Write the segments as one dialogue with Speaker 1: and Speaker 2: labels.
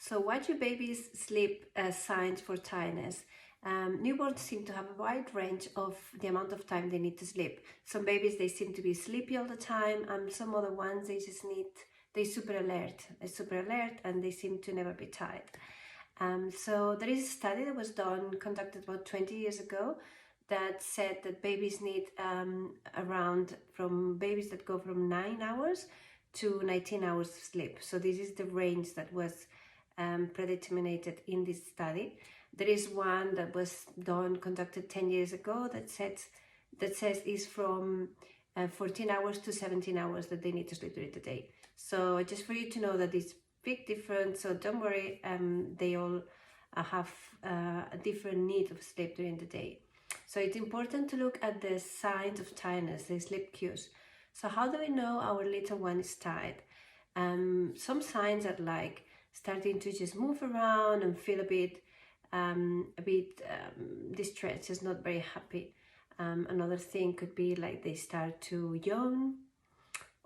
Speaker 1: So what your babies sleep signs for tiredness. Newborns seem to have a wide range of the amount of time they need to sleep. Some babies, they seem to be sleepy all the time, and some other ones, they're super alert and they seem to never be tired. So there is a study that was conducted about 20 years ago, that said that babies need babies that go from 9 hours to 19 hours of sleep. So this is the range that was predetermined in this study. There is one that was conducted 10 years ago that says is from 14 hours to 17 hours that they need to sleep during the day. So just for you to know that it's big difference, so don't worry, they all have a different need of sleep during the day. So it's important to look at the signs of tiredness, the sleep cues. So how do we know our little one is tired? Some signs are like starting to just move around and feel a bit distressed, just not very happy. Another thing could be like they start to yawn.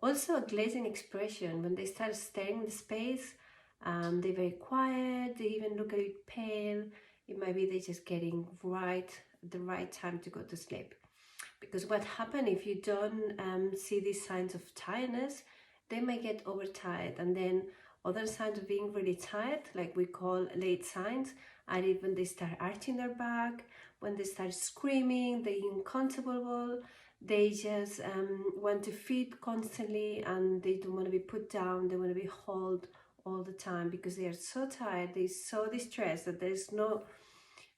Speaker 1: Also a glazing expression, when they start staring into space, they're very quiet, they even look a bit pale. It might be they're just getting the right time to go to sleep. Because what happens if you don't see these signs of tiredness, they may get overtired, and then other signs of being really tired, like we call late signs, are when they start arching their back, when they start screaming, they're uncomfortable, they just want to feed constantly, and they don't want to be put down, they want to be held all the time because they are so tired, they're so distressed that there's no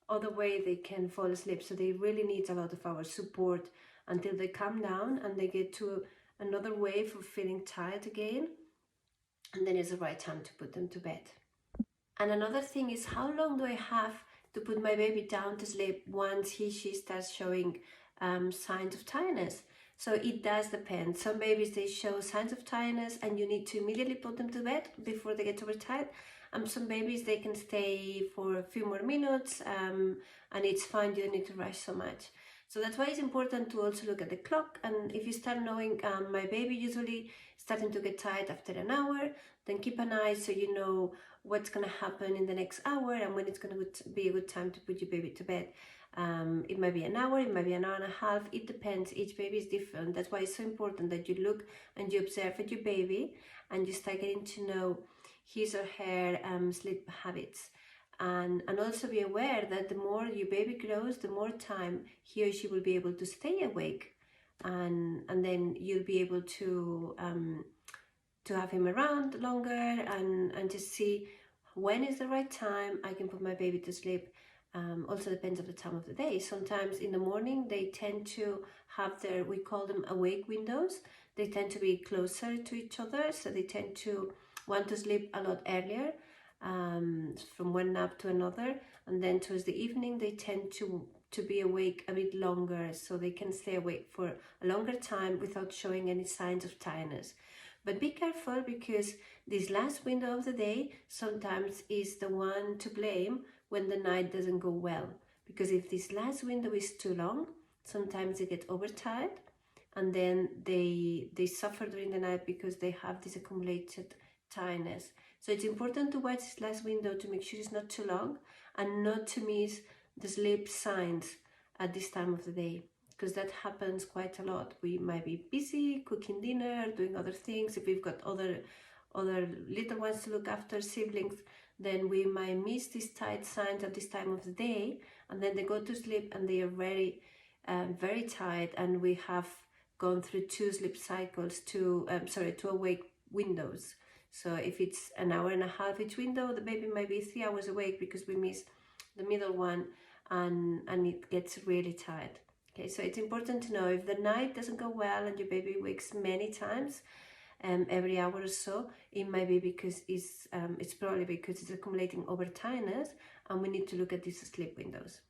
Speaker 1: other way they can fall asleep. So they really need a lot of our support until they calm down and they get to another wave of feeling tired again, and then it's the right time to put them to bed. And another thing is, how long do I have to put my baby down to sleep once she starts showing signs of tiredness? So it does depend. Some babies, they show signs of tiredness and you need to immediately put them to bed before they get overtired. Some babies, they can stay for a few more minutes and it's fine, you don't need to rush so much. So that's why it's important to also look at the clock. And if you start knowing my baby usually starting to get tired after an hour, then keep an eye so you know what's going to happen in the next hour and when it's going to be a good time to put your baby to bed. It might be an hour, it might be an hour and a half, it depends, each baby is different. That's why it's so important that you look and you observe at your baby and you start getting to know his or her sleep habits. And also be aware that the more your baby grows, the more time he or she will be able to stay awake, and then you'll be able to have him around longer and just see when is the right time I can put my baby to sleep. Also depends on the time of the day. Sometimes in the morning they tend to have we call them awake windows. They tend to be closer to each other, so they tend to want to sleep a lot earlier, from one nap to another, and then towards the evening they tend to be awake a bit longer, so they can stay awake for a longer time without showing any signs of tiredness. But be careful, because this last window of the day sometimes is the one to blame when the night doesn't go well, because if this last window is too long, sometimes they get overtired and then they suffer during the night because they have this accumulated tiredness. So it's important to watch this last window to make sure it's not too long and not to miss the sleep signs at this time of the day, because that happens quite a lot. We might be busy cooking dinner, doing other things. If we've got other little ones to look after, siblings, then we might miss these tired signs at this time of the day, and then they go to sleep and they are very very tired, and we have gone through two sleep cycles, two awake windows. So if it's an hour and a half each window, the baby might be 3 hours awake because we missed the middle one, and it gets really tired. Okay, so it's important to know if the night doesn't go well and your baby wakes many times every hour or so, it might be because it's probably because it's accumulating over tiredness, and we need to look at these sleep windows.